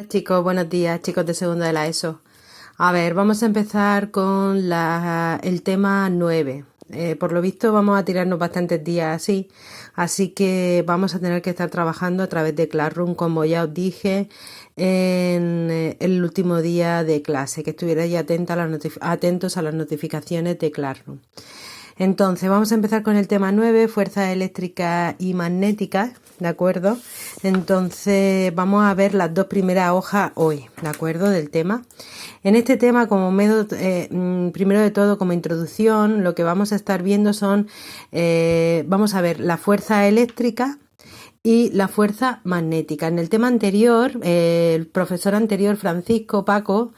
Chicos, buenos días, chicos de segundo de la ESO. A ver, vamos a empezar con el tema 9. Por lo visto vamos a tirarnos bastantes días así que vamos a tener que estar trabajando a través de Classroom, como ya os dije en el último día de clase, que estuvierais atentos a las notificaciones de Classroom. Entonces, vamos a empezar con el tema 9, fuerzas eléctricas y magnéticas, ¿de acuerdo? Entonces, vamos a ver las dos primeras hojas hoy, ¿de acuerdo? Del tema. En este tema, como primero de todo, como introducción, lo que vamos a estar viendo son, vamos a ver la fuerza eléctrica y la fuerza magnética. En el tema anterior, el profesor anterior, Francisco Paco,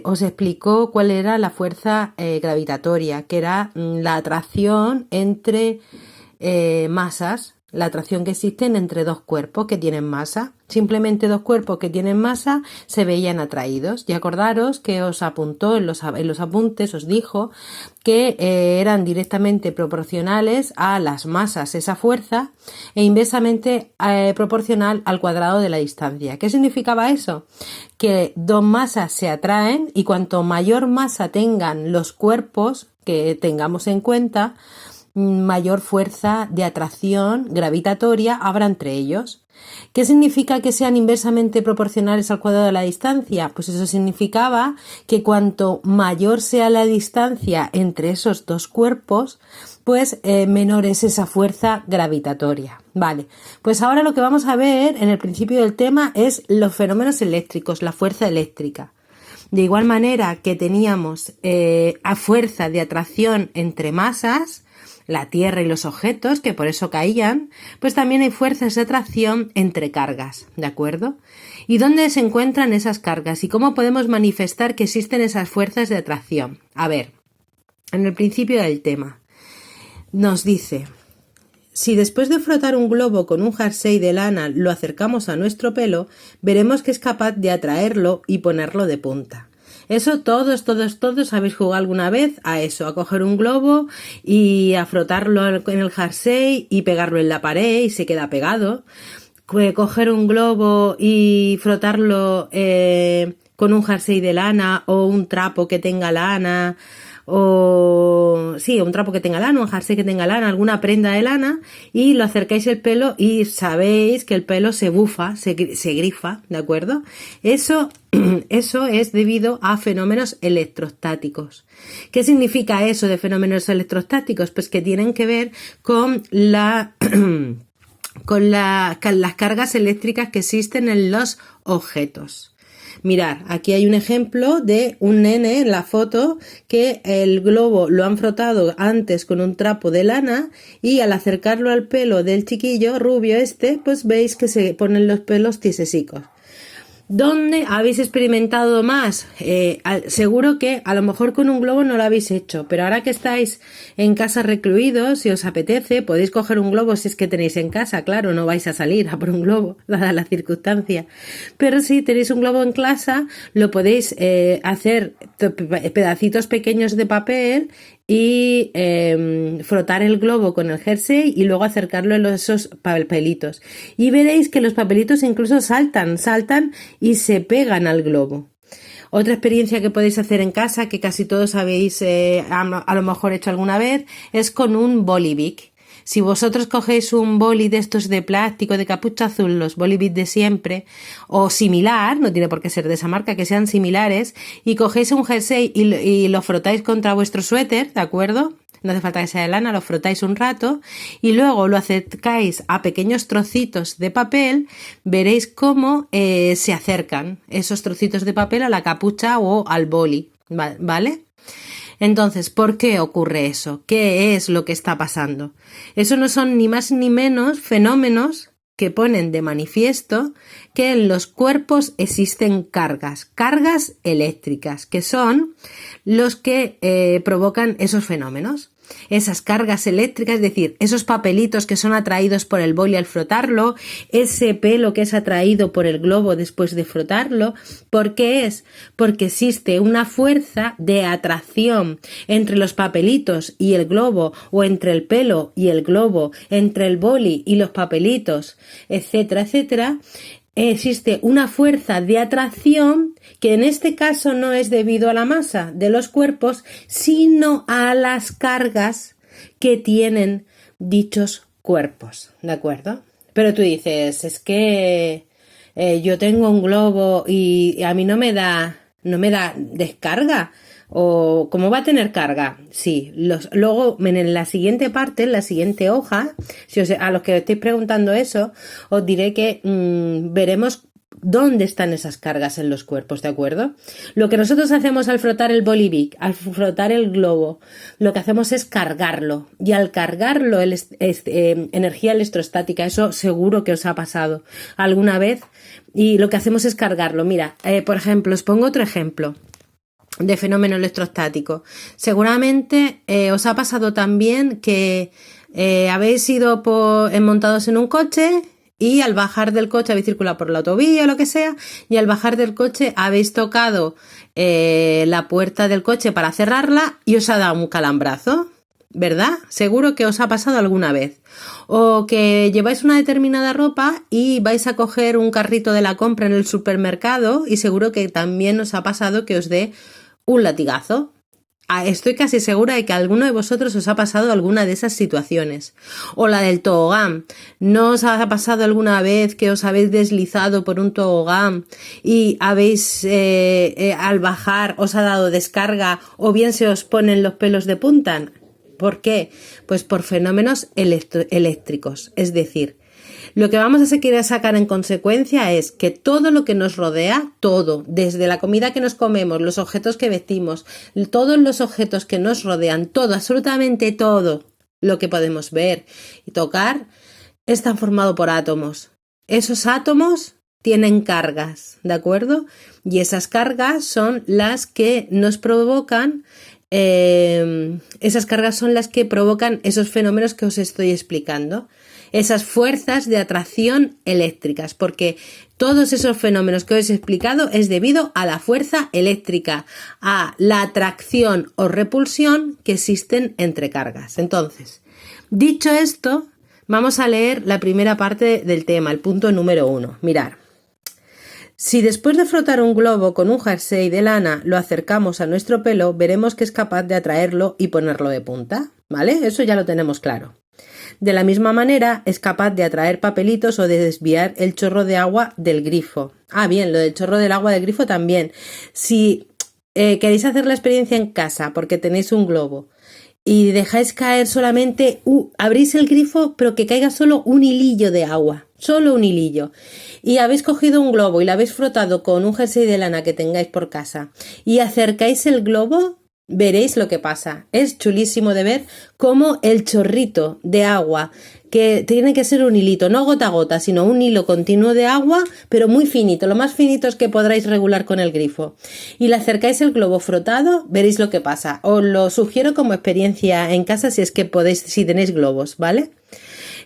os explicó cuál era la fuerza gravitatoria, que era la atracción entre masas, la atracción que existen entre dos cuerpos que tienen masa. Simplemente dos cuerpos que tienen masa se veían atraídos. Y acordaros que os apuntó en los apuntes, os dijo que eran directamente proporcionales a las masas esa fuerza e inversamente proporcional al cuadrado de la distancia. ¿Qué significaba eso? Que dos masas se atraen y cuanto mayor masa tengan los cuerpos que tengamos en cuenta, mayor fuerza de atracción gravitatoria habrá entre ellos. ¿Qué significa que sean inversamente proporcionales al cuadrado de la distancia? Pues eso significaba que cuanto mayor sea la distancia entre esos dos cuerpos, pues menor es esa fuerza gravitatoria. Vale, pues ahora lo que vamos a ver en el principio del tema es los fenómenos eléctricos, la fuerza eléctrica. De igual manera que teníamos a fuerza de atracción entre masas, la Tierra y los objetos, que por eso caían, pues también hay fuerzas de atracción entre cargas, ¿de acuerdo? ¿Y dónde se encuentran esas cargas? ¿Y cómo podemos manifestar que existen esas fuerzas de atracción? A ver, en el principio del tema, nos dice: si después de frotar un globo con un jersey de lana lo acercamos a nuestro pelo, veremos que es capaz de atraerlo y ponerlo de punta. Eso todos habéis jugado alguna vez a eso, a coger un globo y a frotarlo en el jersey y pegarlo en la pared y se queda pegado. Coger un globo y frotarlo con un jersey de lana o un trapo que tenga lana, un trapo que tenga lana, un jersey que tenga lana, alguna prenda de lana, y lo acercáis el pelo y sabéis que el pelo se bufa, se grifa, ¿de acuerdo? Eso es debido a fenómenos electrostáticos. ¿Qué significa eso de fenómenos electrostáticos? Pues que tienen que ver con con las cargas eléctricas que existen en los objetos. Mirad, aquí hay un ejemplo de un nene en la foto que el globo lo han frotado antes con un trapo de lana y al acercarlo al pelo del chiquillo rubio pues veis que se ponen los pelos tiesesicos. ¿Dónde habéis experimentado más? Seguro que a lo mejor con un globo no lo habéis hecho, pero ahora que estáis en casa recluidos, si os apetece, podéis coger un globo si es que tenéis en casa, claro, no vais a salir a por un globo, dada la circunstancia. Pero si tenéis un globo en casa, lo podéis hacer pedacitos pequeños de papel y frotar el globo con el jersey y luego acercarlo a esos papelitos. Y veréis que los papelitos incluso saltan y se pegan al globo. Otra experiencia que podéis hacer en casa, que casi todos habéis a lo mejor hecho alguna vez, es con un bolivic. Si vosotros cogéis un boli de estos de plástico de capucha azul, los bolivic de siempre, o similar, no tiene por qué ser de esa marca, que sean similares, y cogéis un jersey y lo frotáis contra vuestro suéter, ¿de acuerdo? No hace falta que sea de lana, lo frotáis un rato y luego lo acercáis a pequeños trocitos de papel, veréis cómo se acercan esos trocitos de papel a la capucha o al boli, ¿vale? Entonces, ¿por qué ocurre eso? ¿Qué es lo que está pasando? Eso no son ni más ni menos fenómenos que ponen de manifiesto que en los cuerpos existen cargas eléctricas, que son los que provocan esos fenómenos. Esas cargas eléctricas, es decir, esos papelitos que son atraídos por el boli al frotarlo, ese pelo que es atraído por el globo después de frotarlo. ¿Por qué es? Porque existe una fuerza de atracción entre los papelitos y el globo, o entre el pelo y el globo, entre el boli y los papelitos, etcétera, etcétera, existe una fuerza de atracción que en este caso no es debido a la masa de los cuerpos, sino a las cargas que tienen dichos cuerpos, ¿de acuerdo? Pero tú dices, es que yo tengo un globo y a mí no me da descarga. ¿O cómo va a tener carga? Sí, luego en la siguiente parte, en la siguiente hoja, a los que estéis preguntando eso, os diré que veremos dónde están esas cargas en los cuerpos, ¿de acuerdo? Lo que nosotros hacemos al frotar el bolivic, al frotar el globo, lo que hacemos es cargarlo. Y al cargarlo, energía electrostática, eso seguro que os ha pasado alguna vez. Y lo que hacemos es cargarlo. Mira, por ejemplo, os pongo otro ejemplo de fenómeno electrostático. Seguramente os ha pasado también que habéis ido montados en un coche y al bajar del coche habéis circulado por la autovía o lo que sea, y al bajar del coche habéis tocado la puerta del coche para cerrarla y os ha dado un calambrazo, ¿verdad? Seguro que os ha pasado alguna vez. O que lleváis una determinada ropa y vais a coger un carrito de la compra en el supermercado y seguro que también os ha pasado que os dé un latigazo. Estoy casi segura de que a alguno de vosotros os ha pasado alguna de esas situaciones. O la del tobogán. ¿No os ha pasado alguna vez que os habéis deslizado por un tobogán y habéis, al bajar, os ha dado descarga o bien se os ponen los pelos de punta? ¿Por qué? Pues por fenómenos eléctricos. Es decir, lo que vamos a querer sacar en consecuencia es que todo lo que nos rodea, todo, desde la comida que nos comemos, los objetos que vestimos, todos los objetos que nos rodean, todo, absolutamente todo lo que podemos ver y tocar, están formados por átomos. Esos átomos tienen cargas, ¿de acuerdo? Y esas cargas son las que nos provocan esas cargas son las que provocan esos fenómenos que os estoy explicando, esas fuerzas de atracción eléctricas, porque todos esos fenómenos que os he explicado es debido a la fuerza eléctrica, a la atracción o repulsión que existen entre cargas. Entonces, dicho esto, vamos a leer la primera parte del tema, el punto número 1. Mirad. Si después de frotar un globo con un jersey de lana lo acercamos a nuestro pelo, veremos que es capaz de atraerlo y ponerlo de punta, ¿vale? Eso ya lo tenemos claro. De la misma manera, es capaz de atraer papelitos o de desviar el chorro de agua del grifo. Ah, bien, lo del chorro del agua del grifo también. Si queréis hacer la experiencia en casa porque tenéis un globo y dejáis caer solamente, abrís el grifo, pero que caiga solo un hilillo de agua, solo un hilillo. Y habéis cogido un globo y lo habéis frotado con un jersey de lana que tengáis por casa y acercáis el globo, veréis lo que pasa. Es chulísimo de ver cómo el chorrito de agua, que tiene que ser un hilito, no gota a gota, sino un hilo continuo de agua, pero muy finito, lo más finitos que podráis regular con el grifo. Y le acercáis el globo frotado, veréis lo que pasa. Os lo sugiero como experiencia en casa si es que podéis, si tenéis globos, ¿vale?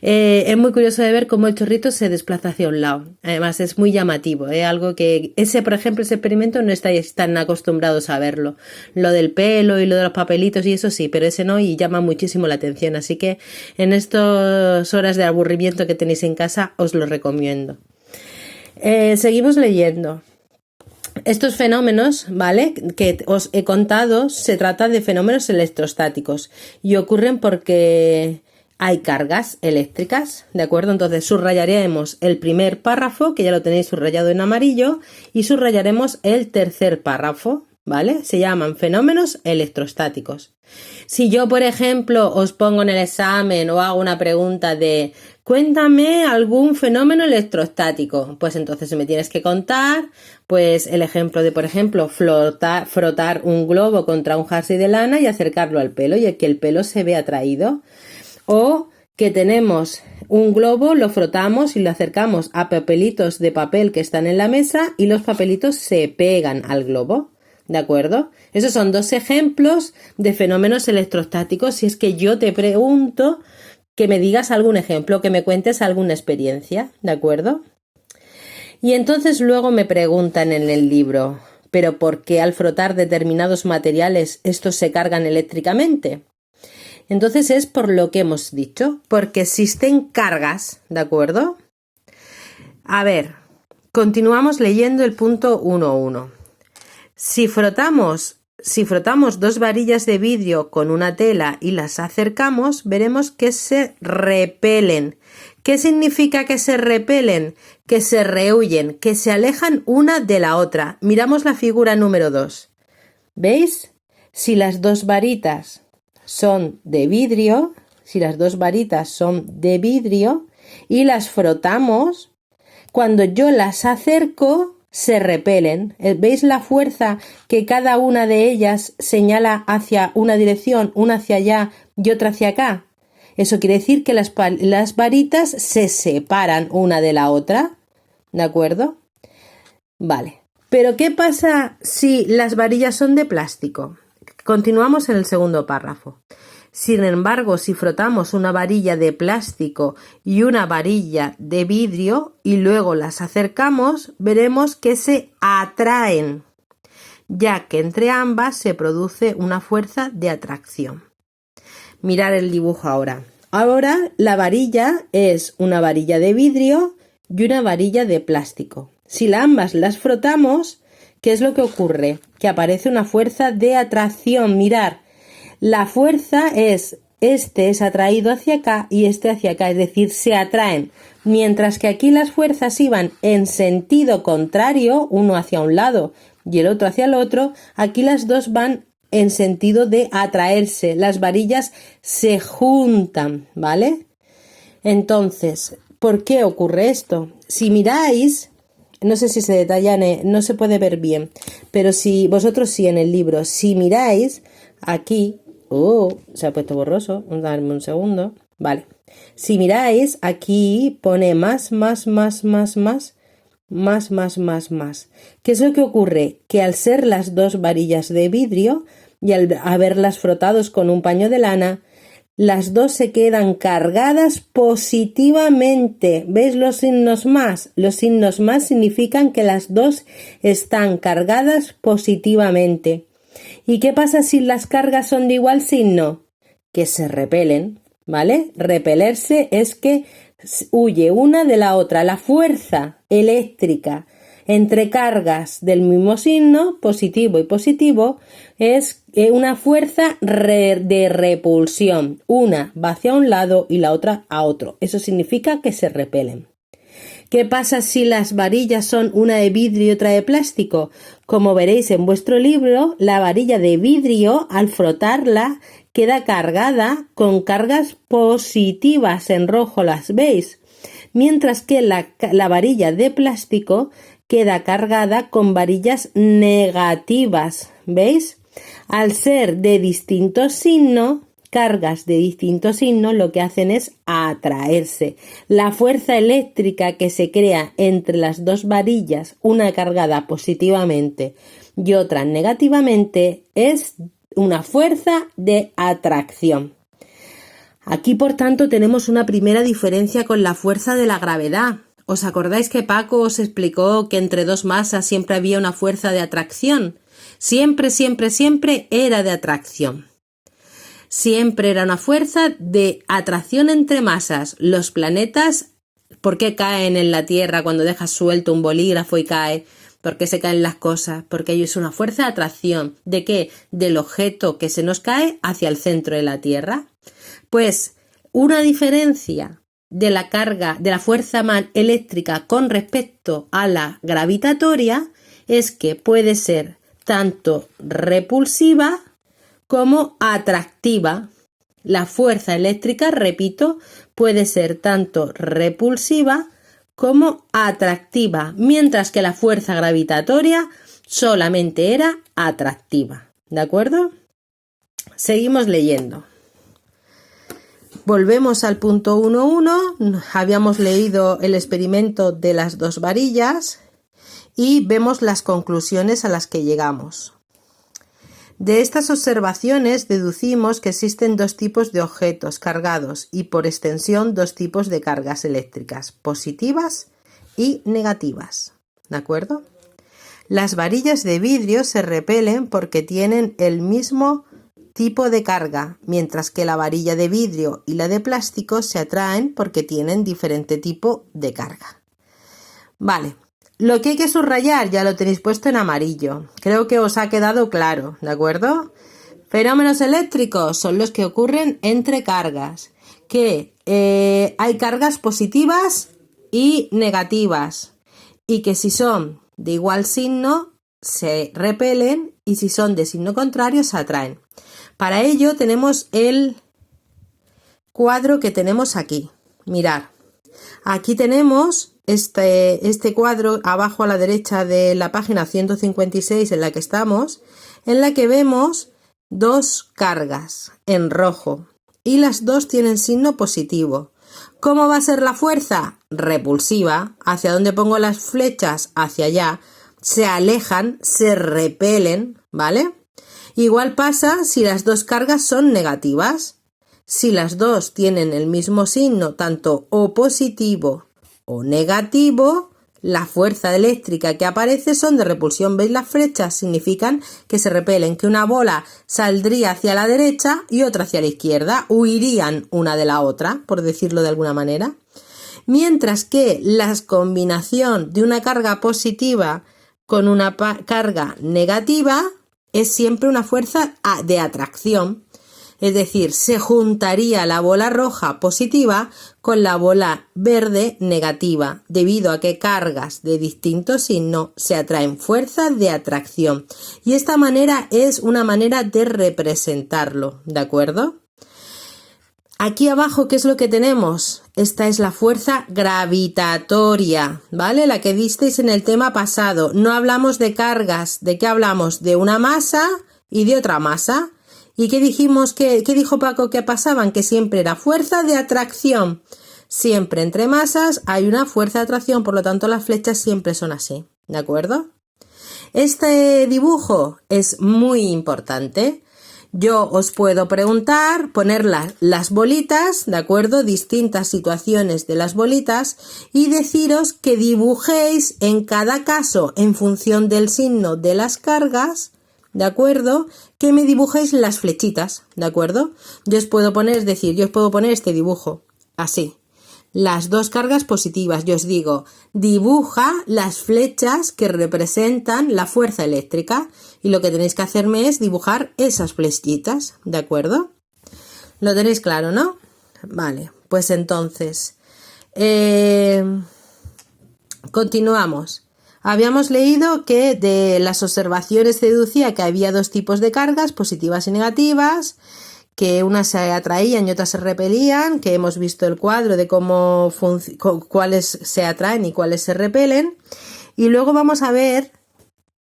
Es muy curioso de ver cómo el chorrito se desplaza hacia un lado. Además es muy llamativo, algo que por ejemplo, ese experimento no estáis tan acostumbrados a verlo. Lo del pelo y lo de los papelitos y eso sí, pero ese no, y llama muchísimo la atención. Así que en estas horas de aburrimiento que tenéis en casa os lo recomiendo. Seguimos leyendo. Estos fenómenos, ¿vale?, que os he contado, se trata de fenómenos electrostáticos y ocurren porque hay cargas eléctricas, ¿de acuerdo? Entonces subrayaremos el primer párrafo, que ya lo tenéis subrayado en amarillo, y subrayaremos el tercer párrafo, ¿vale? Se llaman fenómenos electrostáticos. Si yo, por ejemplo, os pongo en el examen o hago una pregunta de cuéntame algún fenómeno electrostático, pues entonces me tienes que contar, pues el ejemplo de, por ejemplo, frotar un globo contra un jersey de lana y acercarlo al pelo y que el pelo se vea atraído. O que tenemos un globo, lo frotamos y lo acercamos a papelitos de papel que están en la mesa y los papelitos se pegan al globo, ¿de acuerdo? Esos son dos ejemplos de fenómenos electrostáticos. Si es que yo te pregunto que me digas algún ejemplo, que me cuentes alguna experiencia, ¿de acuerdo? Y entonces luego me preguntan en el libro, ¿pero por qué al frotar determinados materiales estos se cargan eléctricamente? Entonces es por lo que hemos dicho, porque existen cargas, ¿de acuerdo? A ver, Continuamos leyendo el punto 1.1. Si frotamos dos varillas de vidrio con una tela y las acercamos, veremos que se repelen. ¿Qué significa que se repelen? Que se rehuyen, que se alejan una de la otra. Miramos la figura número 2. ¿Veis? Si las dos varitas son de vidrio, y las frotamos, cuando yo las acerco, se repelen. ¿Veis la fuerza que cada una de ellas señala hacia una dirección, una hacia allá y otra hacia acá? Eso quiere decir que las varitas se separan una de la otra, ¿de acuerdo? Vale. Pero ¿qué pasa si las varillas son de plástico? Continuamos en el segundo párrafo. Sin embargo, si frotamos una varilla de plástico y una varilla de vidrio y luego las acercamos, veremos que se atraen, ya que entre ambas se produce una fuerza de atracción. Mirar el dibujo ahora. Ahora la varilla es una varilla de vidrio y una varilla de plástico. Si ambas las frotamos, ¿qué es lo que ocurre? Que aparece una fuerza de atracción. Mirar, la fuerza es, este es atraído hacia acá y este hacia acá, es decir, se atraen. Mientras que aquí las fuerzas iban en sentido contrario, uno hacia un lado y el otro hacia el otro, aquí las dos van en sentido de atraerse. Las varillas se juntan, ¿vale? Entonces, ¿por qué ocurre esto? Si miráis, no sé si se detalla, no se puede ver bien, pero si vosotros sí en el libro, si miráis aquí, se ha puesto borroso, darme un segundo, vale. Si miráis aquí pone más. ¿Qué es lo que ocurre? Que al ser las dos varillas de vidrio y al haberlas frotados con un paño de lana, las dos se quedan cargadas positivamente. ¿Veis los signos más? Los signos más significan que las dos están cargadas positivamente. ¿Y qué pasa si las cargas son de igual signo? Que se repelen, ¿vale? Repelerse es que huye una de la otra. La fuerza eléctrica entre cargas del mismo signo, positivo y positivo, es una fuerza de repulsión. Una va hacia un lado y la otra a otro. Eso significa que se repelen. ¿Qué pasa si las varillas son una de vidrio y otra de plástico? Como veréis en vuestro libro, la varilla de vidrio, al frotarla, queda cargada con cargas positivas, en rojo las veis, mientras que la varilla de plástico queda cargada con varillas negativas, ¿veis? Al ser de distinto signo, cargas de distinto signo, lo que hacen es atraerse. La fuerza eléctrica que se crea entre las dos varillas, una cargada positivamente y otra negativamente, es una fuerza de atracción. Aquí, por tanto, tenemos una primera diferencia con la fuerza de la gravedad. ¿Os acordáis que Paco os explicó que entre dos masas siempre había una fuerza de atracción? Siempre era de atracción. Siempre era una fuerza de atracción entre masas. Los planetas, ¿por qué caen en la Tierra cuando dejas suelto un bolígrafo y cae? ¿Por qué se caen las cosas? Porque es una fuerza de atracción. ¿De qué? Del objeto que se nos cae hacia el centro de la Tierra. Pues una diferencia de la carga, de la fuerza eléctrica con respecto a la gravitatoria es que puede ser tanto repulsiva como atractiva. La fuerza eléctrica, repito, puede ser tanto repulsiva como atractiva, mientras que la fuerza gravitatoria solamente era atractiva. ¿De acuerdo? Seguimos leyendo. Volvemos al punto 1.1. Habíamos leído el experimento de las dos varillas y vemos las conclusiones a las que llegamos. De estas observaciones deducimos que existen dos tipos de objetos cargados y por extensión dos tipos de cargas eléctricas, positivas y negativas. ¿De acuerdo? Las varillas de vidrio se repelen porque tienen el mismo tipo de carga, mientras que la varilla de vidrio y la de plástico se atraen porque tienen diferente tipo de carga. Vale, Lo que hay que subrayar ya lo tenéis puesto en amarillo. Creo que os ha quedado claro, ¿de acuerdo? Fenómenos eléctricos son los que ocurren entre cargas. Que hay cargas positivas y negativas. Y que si son de igual signo, se repelen y si son de signo contrario, se atraen. Para ello tenemos el cuadro que tenemos aquí. Mirad, aquí tenemos este cuadro abajo a la derecha de la página 156 en la que estamos, en la que vemos dos cargas en rojo y las dos tienen signo positivo. ¿Cómo va a ser la fuerza? Repulsiva. ¿Hacia dónde pongo las flechas? Hacia allá. Se alejan, se repelen, ¿vale? Igual pasa si las dos cargas son negativas. Si las dos tienen el mismo signo, tanto o positivo o negativo, la fuerza eléctrica que aparece son de repulsión. ¿Veis las flechas? Significan que se repelen, que una bola saldría hacia la derecha y otra hacia la izquierda, huirían una de la otra, por decirlo de alguna manera. Mientras que la combinación de una carga positiva con una carga negativa es siempre una fuerza de atracción. Es decir, se juntaría la bola roja positiva con la bola verde negativa, debido a que cargas de distinto signo se atraen, fuerzas de atracción. Y esta manera es una manera de representarlo, ¿de acuerdo? Aquí abajo, ¿qué es lo que tenemos? Esta es la fuerza gravitatoria, ¿vale? La que visteis en el tema pasado. No hablamos de cargas, ¿de qué hablamos? De una masa y de otra masa. ¿Y qué dijimos? ¿Qué dijo Paco que pasaban? Que siempre era fuerza de atracción. Siempre entre masas hay una fuerza de atracción, por lo tanto las flechas siempre son así, ¿de acuerdo? Este dibujo es muy importante. Yo os puedo preguntar, poner las bolitas, ¿de acuerdo? Distintas situaciones de las bolitas y deciros que dibujéis en cada caso en función del signo de las cargas, ¿de acuerdo? Que me dibujéis las flechitas, ¿de acuerdo? Yo os puedo poner este dibujo, así. Las dos cargas positivas, yo os digo, dibuja las flechas que representan la fuerza eléctrica y lo que tenéis que hacerme es dibujar esas flechitas, ¿de acuerdo? Lo tenéis claro, ¿no? Vale, pues entonces, continuamos. Habíamos leído que de las observaciones se deducía que había dos tipos de cargas, positivas y negativas, que unas se atraían y otras se repelían, que hemos visto el cuadro de cuáles se atraen y cuáles se repelen. Y luego vamos a ver,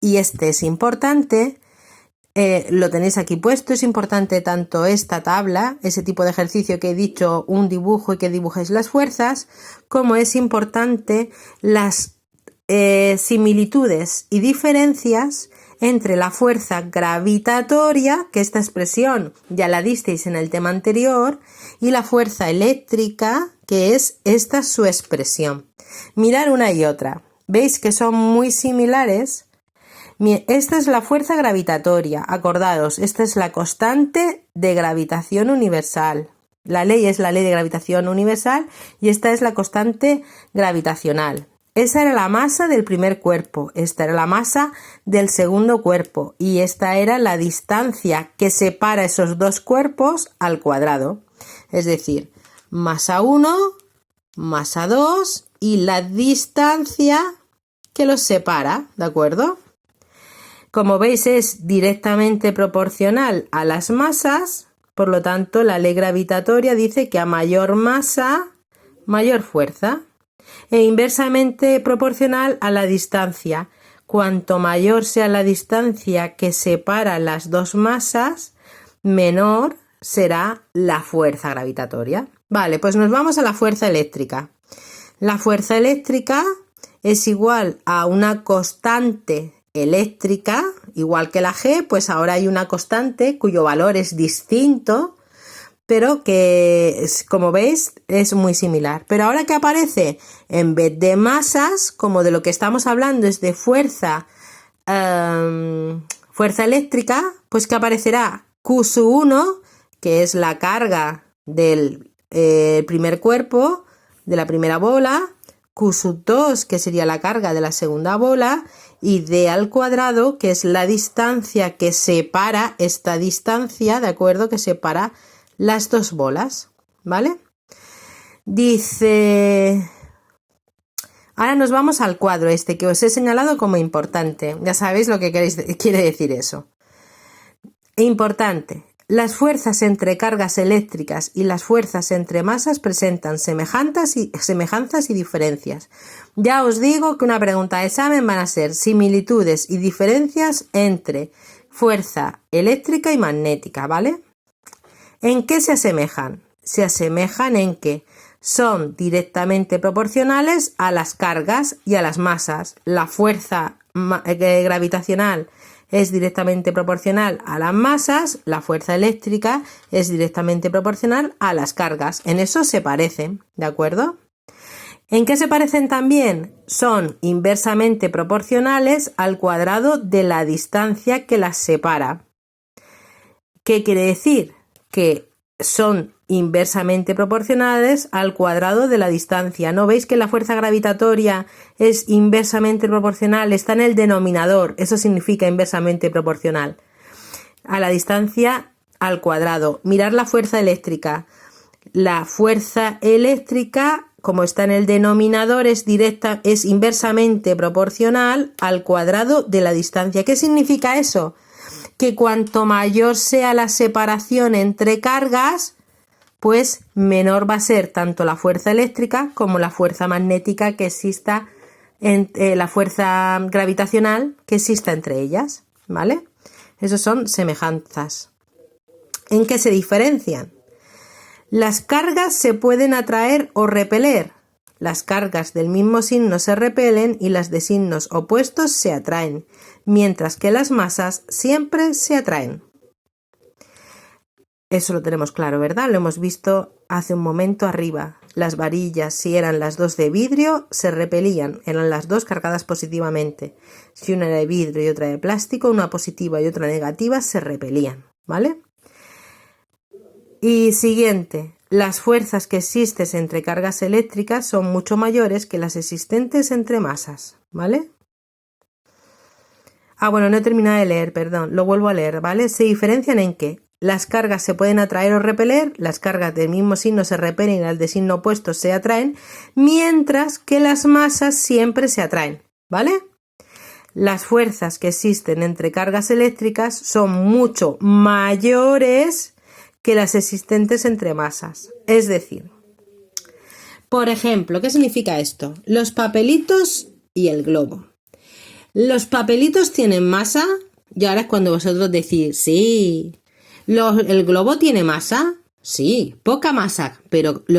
y este es importante, lo tenéis aquí puesto, es importante tanto esta tabla, ese tipo de ejercicio que he dicho, un dibujo y que dibujéis las fuerzas, como es importante las similitudes y diferencias entre la fuerza gravitatoria, que esta expresión ya la disteis en el tema anterior, y la fuerza eléctrica, que es esta su expresión. Mirar una y otra. ¿Veis que son muy similares? Esta es la fuerza gravitatoria. Acordaros, esta es la constante de gravitación universal. La ley es la ley de gravitación universal y esta es la constante gravitacional. Esa era la masa del primer cuerpo, esta era la masa del segundo cuerpo y esta era la distancia que separa esos dos cuerpos al cuadrado. Es decir, masa 1, masa 2 y la distancia que los separa, ¿de acuerdo? Como veis es directamente proporcional a las masas, por lo tanto la ley gravitatoria dice que a mayor masa, mayor fuerza. E inversamente proporcional a la distancia. Cuanto mayor sea la distancia que separa las dos masas, menor será la fuerza gravitatoria. Vale, pues nos vamos a la fuerza eléctrica. La fuerza eléctrica es igual a una constante eléctrica, igual que la G, pues ahora hay una constante cuyo valor es distinto, pero que, como veis, es muy similar. Pero ahora que aparece, en vez de masas, como de lo que estamos hablando es de fuerza eléctrica, pues que aparecerá Q1, que es la carga del primer cuerpo, de la primera bola, Q sub 2, que sería la carga de la segunda bola, y D al cuadrado, que es la distancia que separa esta distancia, ¿de acuerdo? Que separa las dos bolas, ¿vale? Dice... Ahora nos vamos al cuadro este que os he señalado como importante. Ya sabéis lo que quiere decir eso. Importante. Las fuerzas entre cargas eléctricas y las fuerzas entre masas presentan semejanzas y diferencias. Ya os digo que una pregunta de examen van a ser similitudes y diferencias entre fuerza eléctrica y magnética, ¿vale? ¿En qué se asemejan? Se asemejan en que son directamente proporcionales a las cargas y a las masas. La fuerza gravitacional es directamente proporcional a las masas, la fuerza eléctrica es directamente proporcional a las cargas. En eso se parecen, ¿de acuerdo? ¿En qué se parecen también? Son inversamente proporcionales al cuadrado de la distancia que las separa. ¿Qué quiere decir? Que son inversamente proporcionales al cuadrado de la distancia. ¿No veis que la fuerza gravitatoria es inversamente proporcional? Está en el denominador, eso significa inversamente proporcional. A la distancia al cuadrado. Mirad la fuerza eléctrica. La fuerza eléctrica, como está en el denominador, es inversamente proporcional al cuadrado de la distancia. ¿Qué significa eso? Que cuanto mayor sea la separación entre cargas, pues menor va a ser tanto la fuerza eléctrica como la fuerza magnética que exista, la fuerza gravitacional que exista entre ellas, ¿vale? Esos son semejanzas. ¿En qué se diferencian? Las cargas se pueden atraer o repeler. Las cargas del mismo signo se repelen y las de signos opuestos se atraen, mientras que las masas siempre se atraen. Eso lo tenemos claro, ¿verdad? Lo hemos visto hace un momento arriba. Las varillas, si eran las dos de vidrio, se repelían, eran las dos cargadas positivamente. Si una era de vidrio y otra de plástico, una positiva y otra negativa, se repelían, ¿vale? Y siguiente, las fuerzas que existen entre cargas eléctricas son mucho mayores que las existentes entre masas, ¿vale? Bueno, no he terminado de leer, perdón, lo vuelvo a leer, ¿vale? Se diferencian en que las cargas se pueden atraer o repeler, las cargas del mismo signo se repelen y las de signo opuesto se atraen, mientras que las masas siempre se atraen, ¿vale? Las fuerzas que existen entre cargas eléctricas son mucho mayores que las existentes entre masas. Es decir, por ejemplo, ¿qué significa esto? Los papelitos y el globo. ¿Los papelitos tienen masa? Y ahora es cuando vosotros decís, sí. ¿El globo tiene masa? Sí, poca masa, pero